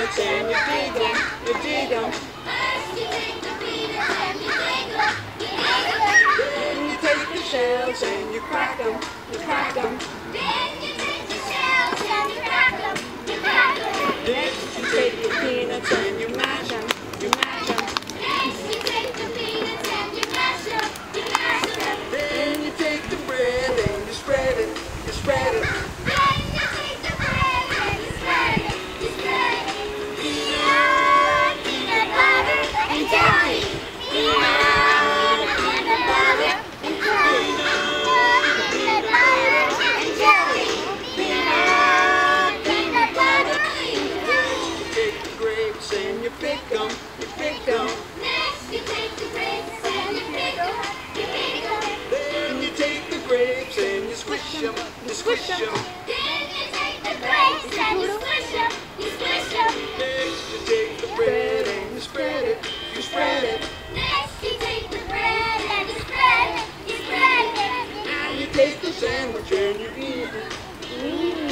peanuts and you dig 'em, you dig 'em. First you take the peanuts and you dig 'em, you dig 'em. Then you take the shells and you crack 'em, you crack 'em. Then you take the shells and you crack 'em, you crack 'em. Next you take the peanuts and you mash 'em, you mash 'em. Next you take the peanuts and you mash 'em, you mash 'em. Then you take the bread and you spread it, you spread it. Then you take the bread and you spread it, you spread it. Peanut butter and jelly. Peanut butter and jelly. Peanut butter and jelly. Peanut butter and jelly. You take the grapes and you pick 'em, you pick 'em. Next you take the grapes and you pick 'em, you pick 'em. Then you take the grapes and you squish 'em, you squish 'em. Then you take the grapes and you squish 'em, you squish 'em. Next you take the bread and you spread it, you spread it. Next you take the bread and you spread it, you spread it. Now you take the sandwich and you eat it.